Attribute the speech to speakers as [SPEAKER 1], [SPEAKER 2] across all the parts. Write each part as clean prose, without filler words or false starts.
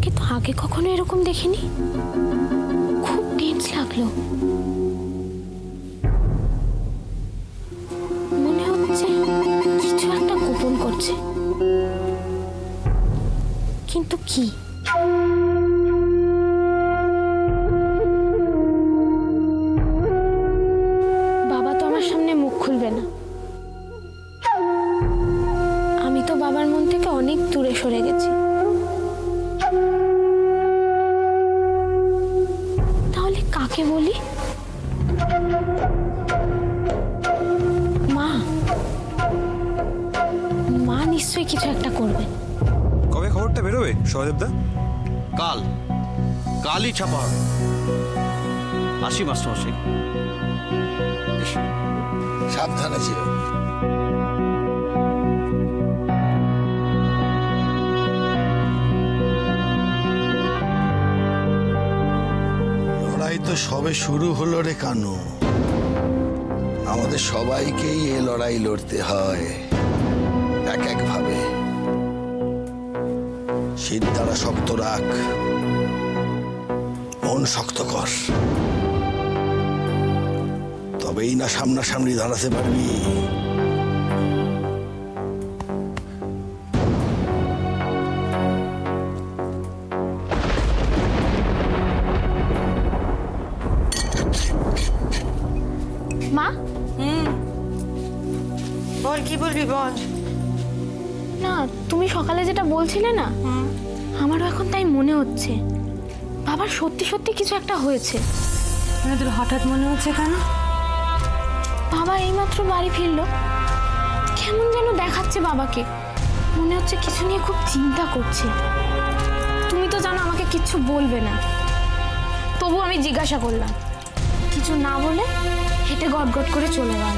[SPEAKER 1] বাবাকে তো আগে কখনো এরকম দেখিনি। খুব টেন্স লাগলো। মনে হচ্ছে কিছু একটা গোপন করছে, কিন্তু কি? বাবা তো আমার সামনে মুখ খুলবে না। আমি তো বাবার মন থেকে অনেক দূরে সরে গেছি। তাহলে কাকে বলি? মা, মা নিশ্চয়ই কিছু একটা করবে।
[SPEAKER 2] কবে খবরটা বেরোবে সহদেবদা?
[SPEAKER 3] কালই ছাপা হবে। আসি মাস্টারমশাই।
[SPEAKER 4] সাবধানে ছিল। লড়াই তো সবে শুরু হলো রে কানু। আমাদের সবাইকেই এ লড়াই লড়তে হয় এক এক ভাবে। শীত দ্বারা শক্ত রাখ, মন শক্ত কর, তবেই না সামনাসামনি দাঁড়াতে পারবি।
[SPEAKER 1] মা,
[SPEAKER 5] বল, কি বলবি বল।
[SPEAKER 1] না তুমি সকালে যেটা বলছিলে না, আমারও এখন তাই মনে হচ্ছে। বাবার সত্যি সত্যি কিছু একটা হয়েছে।
[SPEAKER 5] তোর হঠাৎ মনে হচ্ছে কেন?
[SPEAKER 1] বাবা এইমাত্র বাড়ি ফিরলো, কেমন যেন দেখাচ্ছে বাবাকে। মনে হচ্ছে কিছু নিয়ে খুব চিন্তা করছে। তুমি তো জানো আমাকে কিচ্ছু বলবে না, তবু আমি জিজ্ঞাসা করলাম। কিছু না বলে হেঁটে গটগট করে চলে গেল।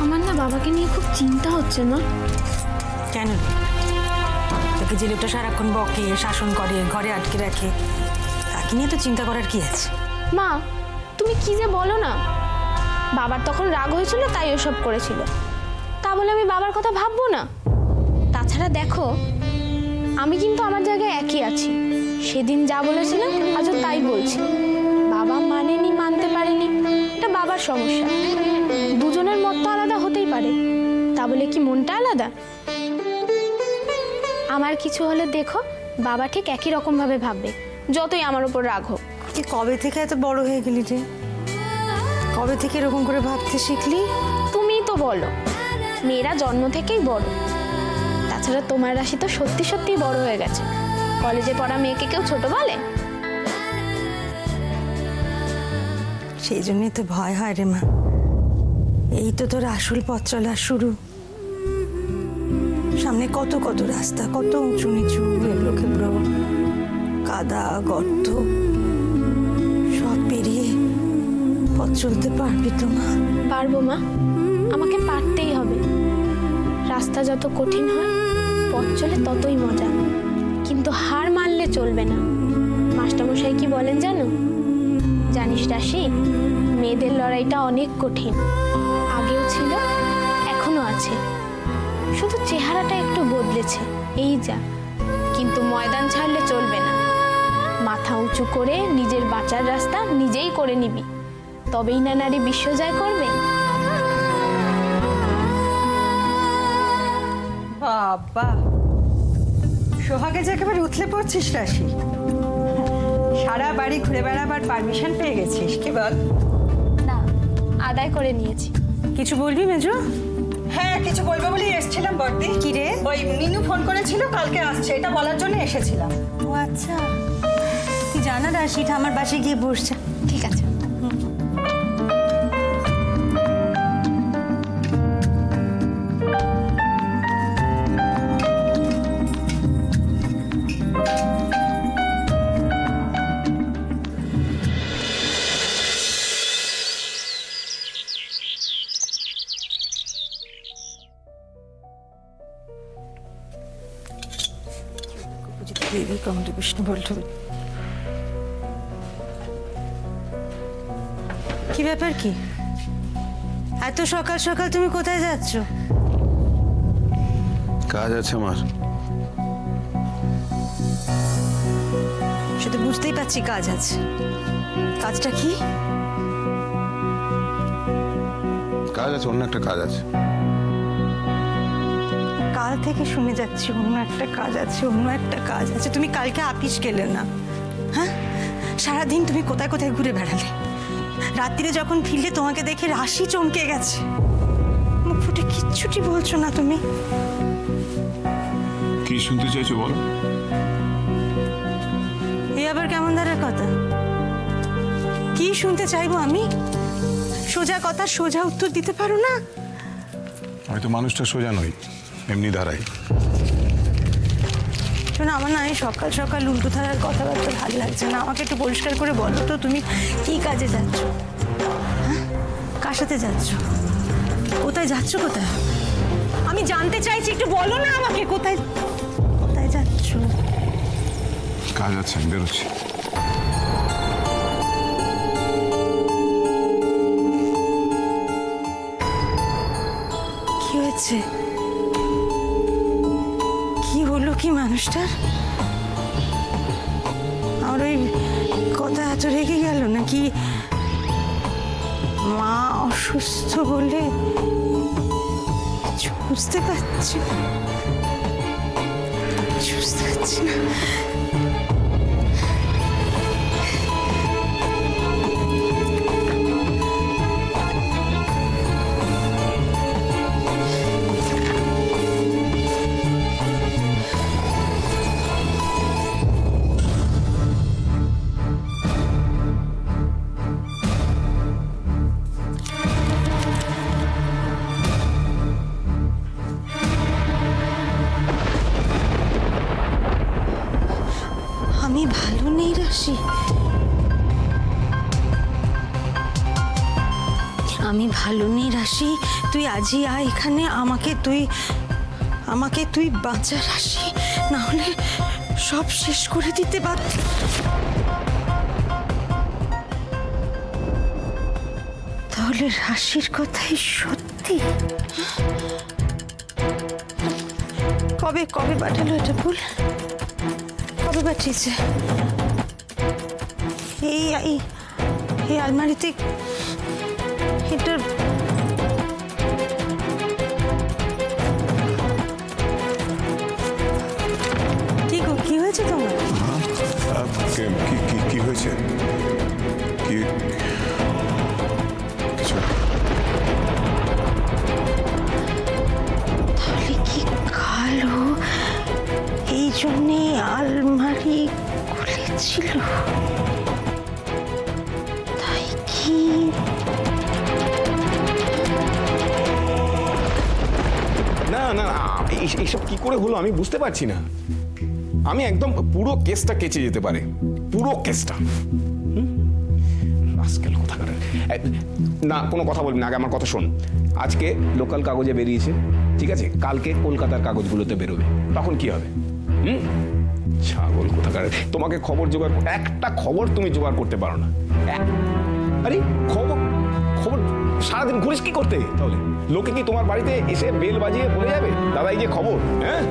[SPEAKER 1] আমার না বাবাকে নিয়ে খুব চিন্তা হচ্ছে না।
[SPEAKER 5] কেন? তোকে যে লোকটা সারাক্ষণ বকে, শাসন করে, ঘরে আটকে রাখে, তাকে নিয়ে তো চিন্তা করার কি আছে?
[SPEAKER 1] মা, তুমি কি যে বলো না। বাবার তখন রাগ হয়েছিল তাই ওসব করেছিল, তা বলে আমি বাবার কথা ভাববো না? তাছাড়া দেখো, আমি কিন্তু আমার জায়গায় একই আছি। সেদিন যা বলেছিলাম আজও তাই বলছি। বাবা মানেনি, মানতে পারেনি, এটা বাবার সমস্যা। দুজনের মত তো আলাদা হতেই পারে, তা বলে কি মনটা আলাদা? আমার কিছু হলে দেখো বাবা ঠিক একই রকম ভাবে ভাববে, যতই আমার উপর রাগ হোক।
[SPEAKER 5] তুই কবে থেকে এত বড় হয়ে গেলি রে? কবে থেকে এরকম করে ভাবতে শিখলি?
[SPEAKER 1] তুমিই তো বলো মেয়েরা জন্ম থেকেই বড়। তাছাড়া তোমার রাশি তো সত্যি সত্যি বড় হয়ে গেছে। কলেজে পড়া মেয়েকে কেউ ছোট বলে?
[SPEAKER 5] সেই জন্যই তো ভয় হয় রে মা। এই তো তোর আসল পথ চলার শুরু। সামনে কত কত রাস্তা, কত উঁচু নিচু, এবড়ো খেবড়ো, কাদা গর্ত, সব পেরিয়ে পথ চলতে পারবি তো মা?
[SPEAKER 1] পারবো মা, আমাকে পারতেই হবে। রাস্তা যত কঠিন হয় পথ চলে ততই মজা, কিন্তু হার মানলে চলবে না। মাস্টারমশাই কি বলেন জানো? জানিস রাশি, মেয়েদের লড়াইটা অনেক কঠিন। আগেও ছিল, এখনো আছে, শুধু চেহারাটা একটু বদলেছে, এই যা। কিন্তু ময়দান ছাড়লে চলবে না। মাথা উঁচু করে নিজের বাঁচার রাস্তা নিজেই করে নিবি, তবেই না নারী বিশ্ব জয় করবে।
[SPEAKER 6] বাবা, সোহাগে যে একেবারে উথলে পড়ছিস রাশি। সারা বাড়ি ঘুরে বেড়াবার পারমিশন পেয়ে গেছিস, কি বল?
[SPEAKER 1] না, আদায় করে নিয়েছি।
[SPEAKER 5] কিছু বলবি মেজো?
[SPEAKER 6] হ্যাঁ, কিছু বলবো বলেই এসেছিলাম বর্দি।
[SPEAKER 5] কি রে?
[SPEAKER 6] ওই মিনু ফোন করেছিল, কালকে আসছে, এটা বলার জন্য এসেছিলাম।
[SPEAKER 5] ও আচ্ছা, তুই জানা রাশিটা আমার বাসায় গিয়ে বসছে।
[SPEAKER 1] ঠিক আছে।
[SPEAKER 5] দেবী কমল বিষ্ণু বলতে। কি ব্যাপার? কি এত সকাল সকাল তুমি কোথায় যাচ্ছ?
[SPEAKER 2] কাজ আছে আমার।
[SPEAKER 5] সে তো বুঝতেই পারছি কাজ আছে। কাজটা কি?
[SPEAKER 4] কাজ আছে, অন্য একটা কাজ আছে।
[SPEAKER 5] কাল থেকে শুনে যাচ্ছি অন্য একটা কাজ আছে, অন্য একটা কাজ আছে। তুমি কালকে আপিস গেলে না? হ্যাঁ, সারাদিন তুমি কোথায় কোথায় ঘুরে বেড়ালে। রাত্রিরে যখন ফিরলে তোমাকে দেখে রাশি চমকে গেছে। মুখ ফুটে কিচ্ছুটি বলছো না তুমি।
[SPEAKER 7] কি শুনতে চাইছো বলো?
[SPEAKER 5] এ আবার কেমন ধারার কথা? কি শুনতে চাইবো আমি? সোজা কথা সোজা উত্তর দিতে পারো না?
[SPEAKER 7] আমি তো মানুষটা সোজা নই, এমনি দাঁড়াই।
[SPEAKER 5] শোনো, আমার না এই সকাল সকাল উল্টো ধারার কথাবার্তা ভালো লাগছে না। আমাকে একটু পরিষ্কার করে বলো তো, তুমি কি কাজে যাচ্ছ? হ্যাঁ, কার সাথে যাচ্ছ? কোথায় যাচ্ছ? কোথায়? আমি জানতে চাইছি, একটু বলো না আমাকে। কোথায় কোথায় যাচ্ছ?
[SPEAKER 7] কাজ আছে, আমি বেরোচ্ছি।
[SPEAKER 5] কি হয়েছে? কি হলো কি মানুষটার? আর ওই কথা এত রেগে গেল নাকি? মা অসুস্থ বলে কিছু বুঝতে পারছি না, বুঝতে পারছি না। আমি ভালো নেই রাশি, আমি ভালো নেই রাশি। তুই আজই আয় এখানে, আমাকে তুই বাঁচা রাশি, না হলে সব শেষ করে দিতে বাধ্য। তাহলে রাশির কথাই সত্যি? কবে কবে পাঠালো এটা ফুল? কবে পাঠিয়েছে? এই আলমারিতে এটা কি গো, কি হয়েছে তোমার?
[SPEAKER 7] কি হয়েছে? কি কিছু?
[SPEAKER 5] তাহলে কি কালো এই জন্যে আলমারি খুলেছিল? তাই কি?
[SPEAKER 8] না না না, এইসব কি করে হলো আমি বুঝতে পারছি না। আমি একদম পুরো কেসটা কেচে যেতে পারে, পুরো কেসটা। রাস্কেল কোথাকার। না, কোনো কথা বলবি না, আগে আমার কথা শোন। আজকে লোকাল কাগজে বেরিয়েছে, ঠিক আছে? কালকে কলকাতার কাগজগুলোতে বেরোবে, তখন কি হবে? ছাগল কোথাকার। তোমাকে খবর জোগাড়, একটা খবর তুমি জোগাড় করতে পারো না। আরে খবর খবর সারাদিন ঘুরিস কি করতে? তাহলে লোকে কি তোমার বাড়িতে এসে বেল বাজিয়ে বলে যাবে দাদা এই যে খবর? হ্যাঁ,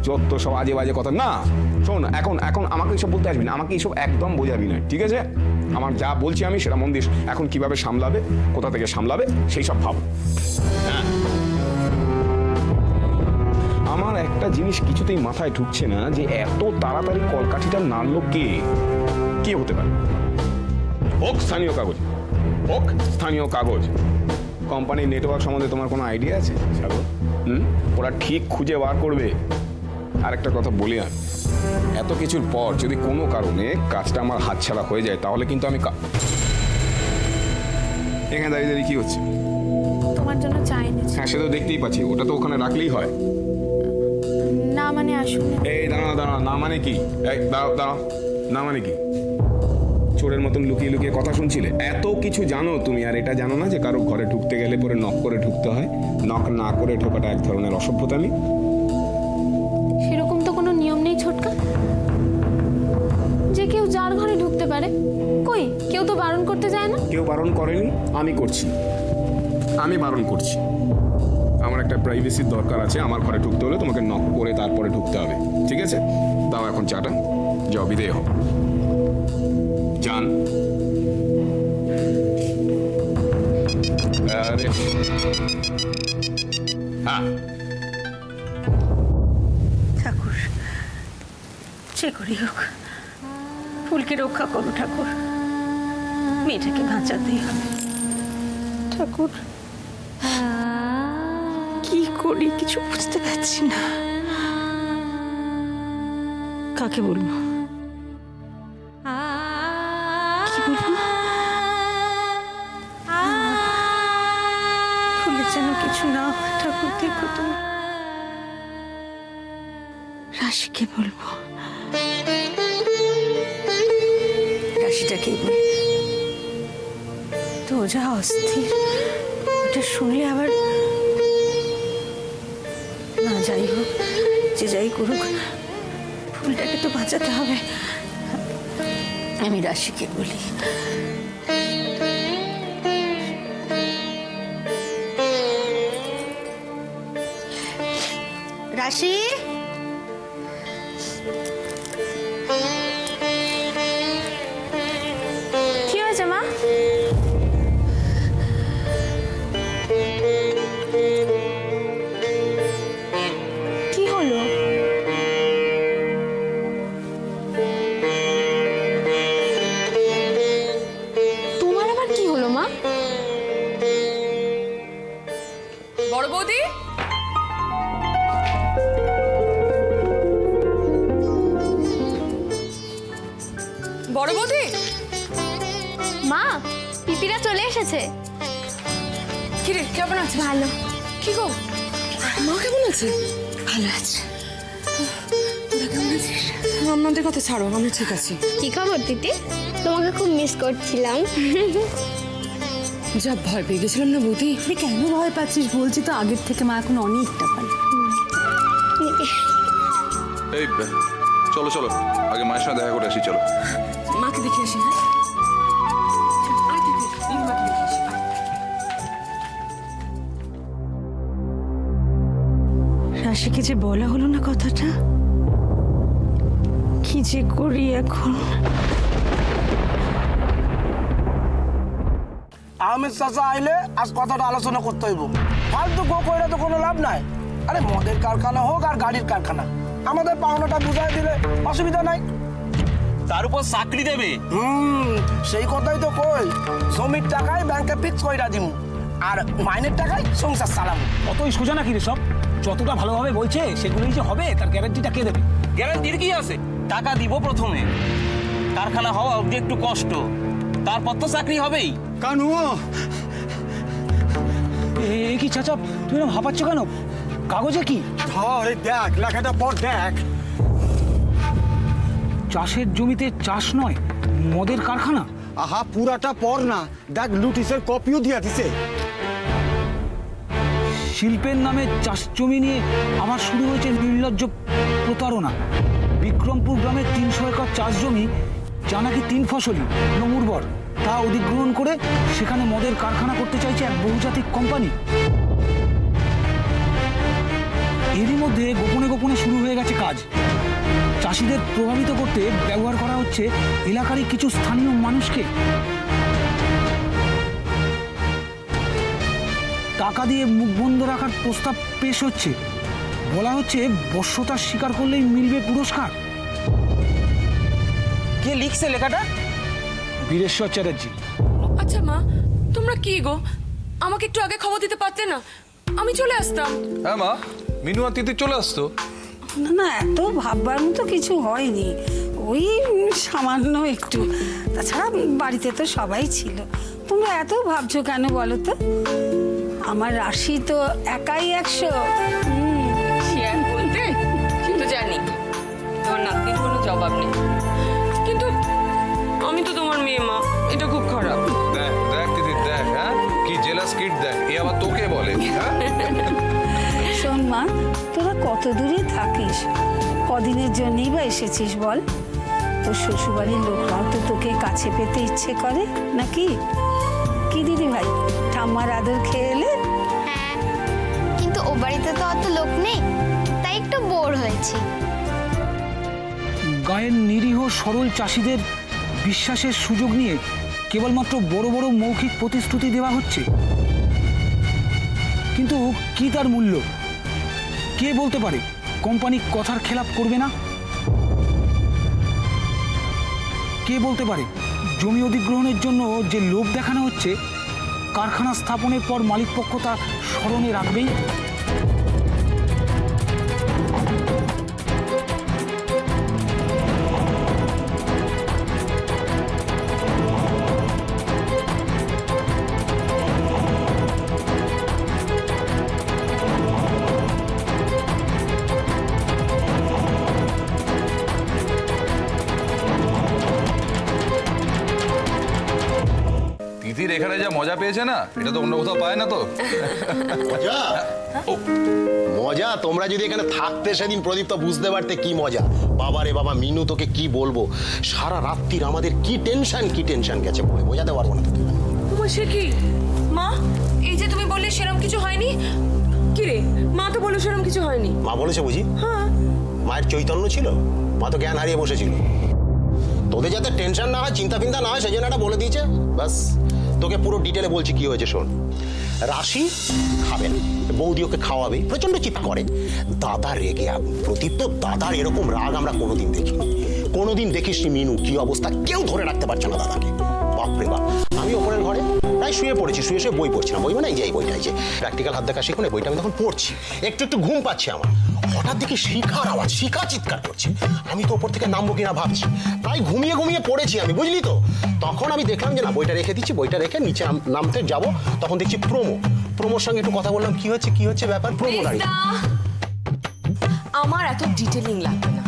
[SPEAKER 8] যত সব আজে বাজে কথা। না শোন, এখন আমাকে এইসব বলতে আসবি না, আমাকে এইসব একদম বোঝাবি না, ঠিক আছে? আমার যা বলছি আমি সেটা মন দিস। এখন কিভাবে সামলাবে, কোথা থেকে সামলাবে, সেই সব ভাব। হ্যাঁ, আমার একটা জিনিস কিছুতেই মাথায় ঢুকছে না, যে এত তাড়াতাড়ি কলকাঠিটা নাড়লো কে? কে হতে পারে? হোক স্থানীয় কাগজ, হোক স্থানীয় কাগজ। কোম্পানির নেটওয়ার্ক সম্বন্ধে তোমার কোনো আইডিয়া আছে? সাগর, ওরা ঠিক খুঁজে বার করবে। আরেকটা কথা বলি, আমি এত কিছুর পর যদি কোনো কারণে কাজটা আমার হাতছাড়া হয়ে যায়, তাহলে কিন্তু আমি এখানে দাঁড়িয়ে দাঁড়িয়ে কি হচ্ছে?
[SPEAKER 1] তোমার জন্য চা এনেছি।
[SPEAKER 8] হ্যাঁ, সে তো দেখতেই পাচ্ছি, ওটা তো ওখানে রাখলেই হয়।
[SPEAKER 1] না মানে আসুন।
[SPEAKER 8] এই দাঁড়া দাঁড়া, না মানে কি? এই দাঁড়াও দাঁড়াও, না মানে কি? চোরের মতন লুকিয়ে লুকিয়ে কথা শুনছিলে? এত কিছু জানো তুমি, আর এটা জানো না যে কারো ঘরে ঢুকতে গেলে পরে নক করে ঢুকতে হয়? নক না করে ঢোকাটা এক ধরনের অসভ্যতামি।
[SPEAKER 1] সেরকম তো কোনো নিয়ম নেই ছোটকা, যে কেউ যার ঘরে ঢুকতে পারে। কই, কেউ তো বারণ করতে যায় না।
[SPEAKER 8] কেউ বারণ করেনি, আমি করছি। আমি বারণ করছি। আমার একটা প্রাইভেসির দরকার আছে, আমার ঘরে ঢুকতে হলে তোমাকে নক করে তারপরে ঢুকতে হবে, ঠিক আছে? দাও এখন চাটা, যাও বিদেয় হও। যান। আরে হ্যাঁ,
[SPEAKER 5] ঠাকুর যে করি হোক ফুলকে রক্ষা করো ঠাকুর, মেয়েটাকে বাঁচাতেই হবে ঠাকুর। কি করি কিছু বুঝতে পারছি না, কাকে বলবো কি বলবো? ফুলের যেন কিছু না হয় ঠাকুর, দেখো তুমি। রাশিকে বলবো, রাশিটাকেই বলবো। তো যা অস্থির, ওটা শুনলে আবার না, যাই হোক যে যাই করুক ফুলটাকে তো বাঁচাতে হবে। আমি রাশিকে বলি, রাশি
[SPEAKER 1] কি হয়েছে মা? কি হলো? তোমার আবার কি হলো মা?
[SPEAKER 9] বড় বৌদি, বড় বৌদি,
[SPEAKER 1] মা, পিপিরা চলে এসেছে।
[SPEAKER 9] কিরে কেমন আছিস?
[SPEAKER 1] ভালো।
[SPEAKER 9] কি গো, মা কেমন আছে?
[SPEAKER 5] ভালো আছে।
[SPEAKER 9] তোরা কেমন আছিস? আমাদের কথা ছাড়ো, আমি ঠিক আছি।
[SPEAKER 1] কি খবর দিদি? তোমাকে খুব মিস করছিলাম।
[SPEAKER 9] যা ভয় পেয়ে গেছিলাম না বৌদি।
[SPEAKER 5] কেন ভয় পাচ্ছিস? বলছি তো আগের থেকে মা এখন অনেকটা ভালো।
[SPEAKER 2] এই চলো চলো, আগে মায়ের সঙ্গে দেখা করে আসি, চলো।
[SPEAKER 9] মাকে দেখে আসি। হ্যাঁ আর কি করবি? মাকে দেখে আসি।
[SPEAKER 5] রাশিকে যে বলা হলো না কথাটা, কি যে করি এখন।
[SPEAKER 10] আহমেদ চাচা আইলে আজ কথাটা আলোচনা করতে হইব। ফালতু গো কইরা তো কোনো লাভ নাই। আরে মদের কারখানা হোক আর গাড়ির কারখানা, আমাদের পাওনাটা বুঝাই দিলে অসুবিধা নাই।
[SPEAKER 3] তার উপর চাকরি দেবে।
[SPEAKER 10] সেই কথাই তো কই, জমির টাকায় ব্যাংকে ফিক্স কইরা দিমু আর মাইনের টাকায় সংসার চালাবো।
[SPEAKER 3] অতই সোজা নাকি রে সব? যতটা ভালোভাবে বলছে সেগুলোই যে হবে তার গ্যারান্টিটা কে দেবে? গ্যারান্টির কি আছে? টাকা দিব প্রথমে, কারখানা হওয়া অবধি একটু কষ্ট, তারপর তো চাকরি হবেই।
[SPEAKER 7] কানু,
[SPEAKER 3] কি চাচা তুমি এরকম হাঁপাচ্ছ কেন? কাগজে কি?
[SPEAKER 10] ধর এই দেখ লেখাটা পর দেখ।
[SPEAKER 3] চাষের জমিতে চাষ নয়, মদের কারখানা।
[SPEAKER 10] আহা পুরাটা পর না, দেখ নোটিশের কপিও দিয়া দিছে।
[SPEAKER 3] শিল্পের নামে চাষ জমি নিয়ে আবার শুরু হয়েছে নির্লজ্জ প্রতারণা। বিক্রমপুর গ্রামে 300 একর চাষ জমি, যা নাকি 3 ফসলি এবং উর্বর, তা অধিগ্রহণ করে সেখানে মদের কারখানা করতে চাইছে এক বহুজাতিক কোম্পানি। এরই মধ্যে গোপনে গোপনে শুরু হয়ে গেছে কাজ। চাষিদের প্রভাবিত করতে ব্যবহার করা হচ্ছে এলাকারই কিছু স্থানীয় মানুষকে। টাকা দিয়ে মুখ বন্ধ রাখার প্রস্তাব পেশ হচ্ছে। বলা হচ্ছে বশ্যতা স্বীকার করলেই মিলবে পুরস্কার। কে লিখছে লেখাটা? বীরেশ্বর চ্যাটার্জি।
[SPEAKER 9] আচ্ছা মা, তোমরা কি গো, আমাকে একটু আগে খবর দিতে পারতে না? আমি চলে আসতাম।
[SPEAKER 2] হ্যাঁ মা, মিনু আর তিতি চলে আসতো।
[SPEAKER 5] না না, এত ভাববার মতো কিছু হয়নি, ওই সামান্য একটু। তাছাড়া বাড়িতে তো সবাই ছিল। তোমরা এত ভাবছো কেন বলো তো? আমার রাশি তো একাই 100।
[SPEAKER 9] সে আর বলতে, কিন্তু জানি তোমার নাতনির কোনো জবাব নেই। কিন্তু আমি তো তোমার মেয়ে মা, এটা খুব খারাপ।
[SPEAKER 2] দেখ দেখ তিতি দেখ, হ্যাঁ কি জেলাস কিড দেখ, এ আবার তোকে বলে।
[SPEAKER 5] শোন মা, তোরা কত দূরে থাকিস, কদিনের জন্যই বা এসেছিস বল? তোর শ্বশুরবাড়ির লোকরাও তো তোকে কাছে পেতে ইচ্ছে করে নাকি? কি দিদি ভাই, ঠাম্মার আদর খেয়ে এলে?
[SPEAKER 1] হ্যাঁ, কিন্তু বাড়িতে তো অত লোক নেই, তাই একটু বোর হয়েছি।
[SPEAKER 3] গায়ের নিরীহ সরল চাষিদের বিশ্বাসের সুযোগ নিয়ে কেবলমাত্র বড় বড় মৌখিক প্রতিশ্রুতি দেওয়া হচ্ছে। কিন্তু কি তার মূল্য? কে বলতে পারে কোম্পানি কথার খেলাপ করবে না? কে বলতে পারে জমি অধিগ্রহণের জন্য যে লোভ দেখানো হচ্ছে, কারখানা স্থাপনের পর মালিকপক্ষ তা স্মরণে রাখবেই?
[SPEAKER 2] তিথির এখানে যা মজা পেয়েছে না, এটা তো অন্য কোথাও পায় না তো।
[SPEAKER 4] মজা মজা তোমরা যদি এখানে থাকতে সেদিন প্রদীপ তো বুঝতে পারতে কি মজা। বাবা রে বাবা, মিনু তোকে কি বলবো, সারা রাত্রির আমাদের কি টেনশন গেছে বলে বোঝাতে পারবো না তোকে।
[SPEAKER 9] তোমার সে কি মা? এই যে তুমি বললে সেরকম কিছু হয়নি, কি রে মা তো বললো সেরকম কিছু হয়নি।
[SPEAKER 4] মা বলেছে বুঝি?
[SPEAKER 9] হ্যাঁ।
[SPEAKER 4] মায়ের চৈতন্য ছিল, মা তো জ্ঞান হারিয়ে বসেছিল। তোদের যাতে টেনশন না হয়, চিন্তা ফিন্তা না হয়, সেই জন্য একটা বলে দিয়েছে ব্যাস। তোকে পুরো ডিটেলে বলছি কি হয়েছে শোন। রাশি খাবে না, বৌদি ওকে খাওয়াবে, প্রচন্ড চিৎ করে। দাদা রেগে প্রদীপ, তো দাদার এরকম রাগ আমরা কোনোদিন দেখিনি। কোনোদিন দেখিসনি মিনু, কি অবস্থা, কেউ ধরে রাখতে পারছে না দাদাকে। বাপরে বাপ, আমি ওপরের ঘরে প্রায় শুয়ে পড়েছি, শুয়ে বই পড়ছিলাম। বই মানে এই বইটা, এই যে প্র্যাকটিক্যাল হাত দেখা শিখুন, বইটা আমি তখন পড়ছি। একটু ঘুম পাচ্ছে আমার, হঠাৎ দেখি শিখার আওয়াজ, শিখা চিৎকার করছে। আমি তো ওপর থেকে নামবো কিনা ভাবছি, প্রায় ঘুমিয়ে পড়েছি আমি, বুঝলি তো। তখন আমি দেখলাম যে না, বইটা রেখে দিচ্ছি, বইটা রেখে নিচে নামতে যাব, তখন দেখছি প্রমোর সঙ্গে একটু কথা বললাম, কি হচ্ছে ব্যাপার। প্রমো দাঁড়িয়ে।
[SPEAKER 9] আমার এত ডিটেলিং লাগবে না,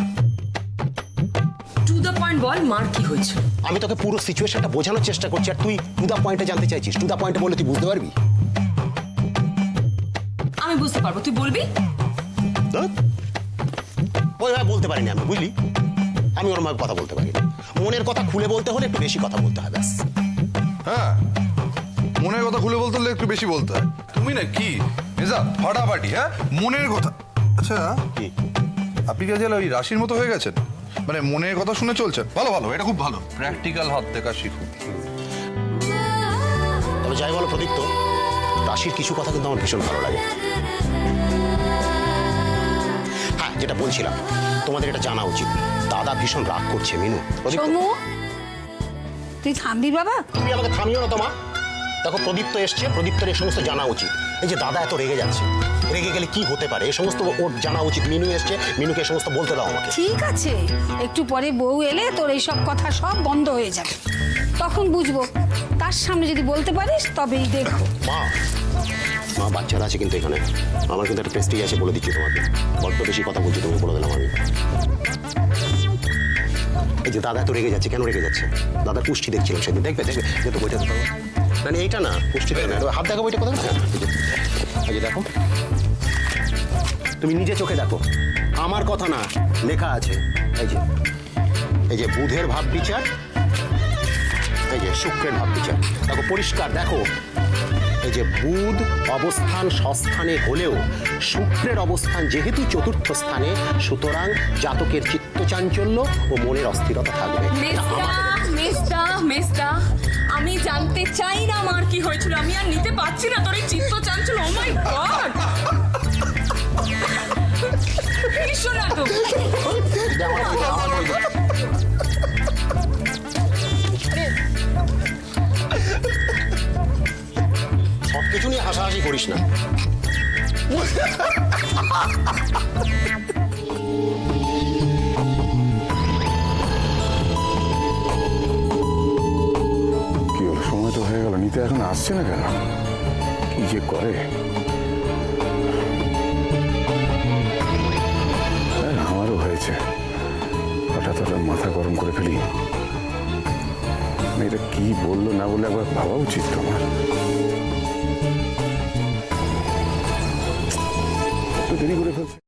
[SPEAKER 9] টু দ্য পয়েন্ট বল, মার কি হয়েছে?
[SPEAKER 4] আমি তোকে পুরো সিচুয়েশনটা বোঝানোর চেষ্টা করছি, আর তুই টু দ্য পয়েন্টে জানতে চাইছিস। টু দ্য পয়েন্টে বললে তুই বুঝতে পারবি?
[SPEAKER 9] আমি বুঝতে পারবো, তুই বলবি।
[SPEAKER 4] ওইভাবে বলতে পারিনি আমি, বুঝলি। আমি ওরকম কথা বলতে পারি না। মনের কথা খুলে বলতে হলে একটু বেশি কথা বলতে হয়, ব্যাস।
[SPEAKER 2] হ্যাঁ, মনের কথা খুলে বলতে হলে একটু বেশি বলতে হয়। তুমি না কি মেজা ফাটাফাটি, হ্যাঁ মনের কথা। আচ্ছা,
[SPEAKER 4] কি
[SPEAKER 2] আপনি কি আজ ওই রাশির মতো হয়ে গেছেন? মানে মনের কথা শুনে চলছেন? ভালো, এটা খুব ভালো। প্র্যাকটিক্যাল হাত দেখা শিখুন।
[SPEAKER 4] তবে যাই বলো প্রদীপ, তো রাশির কিছু কথা কিন্তু আমার ভীষণ ভালো লাগে। হ্যাঁ, যেটা বলছিলাম, তোমাদের এটা জানা উচিত, দাদা ভীষণ রাগ করছে মিনু। প্রদীপ,
[SPEAKER 6] তুই থামবি বাবা?
[SPEAKER 4] তুমি আমাকে থামিও না তো মা। দেখো প্রদীপ তো এসছে, প্রদীপ্তর এই সমস্ত জানা উচিত। এই যে দাদা এত রেগে যাচ্ছে, রেগে গেলে কি হতে পারে, এই সমস্ত ওর জানা উচিত। মিনু এসছে, মিনুকে এই সমস্ত বলতে দাও আমাকে।
[SPEAKER 6] ঠিক আছে, একটু পরে বউ এলে তোর এইসব কথা সব বন্ধ হয়ে যাবে, তখন বুঝবো। তার সামনে যদি বলতে পারিস তবেই দেখবো।
[SPEAKER 4] মা বাচ্চারা আছে কিন্তু এখানে, আমার কিন্তু একটা প্রেস্টিজ আছে, বলে দিচ্ছি তোমাকে। বড্ড বেশি কথা বলছি, তুমি বলে দিলাম আমি। এই যে দাদা তো রেগে যাচ্ছে, কেন রেগে যাচ্ছে? দাদার পুষ্টি দেখছিলাম সেদিন, দেখবে যে তো বইটা দেখো, মানে এইটা না, পুষ্টি দেখে না, হাত দেখো বইটা কোথায়। এই যে দেখো, তুমি নিজে চোখে দেখো, আমার কথা না, লেখা আছে। এই যে বুধের ভাব বিচার, এই যে শুক্রের ভাব বিচার, দেখো পরিষ্কার দেখো। এই যে বুধ অবস্থান স্বস্থানে হলেও শুক্রের অবস্থান যেহেতু চতুর্থ স্থানে, সুতরাং জাতকের চিত্তচাঞ্চল্য ও মনের অস্থিরতা থাকবে।
[SPEAKER 9] মেজদা, আমি জানতে চাই না মার কি হয়েছিল, আমি আর নিতে পারছি না তোর এই চিত্ত চাঞ্চল্য। ও মাই গড, শোনা তো।
[SPEAKER 4] সবকিছু নিয়ে হাসাহাসি করিস না।
[SPEAKER 7] কি হলো, সময় তো হয়ে গেল, নিতে এখন আসছে না কেন? কি যে করে। আমারও হয়েছে, হঠাৎ মাথা গরম করে ফেলি। এটা কি বললো না বলে একবার ভাবা উচিত তোমার। দেরি করে ফেলছে।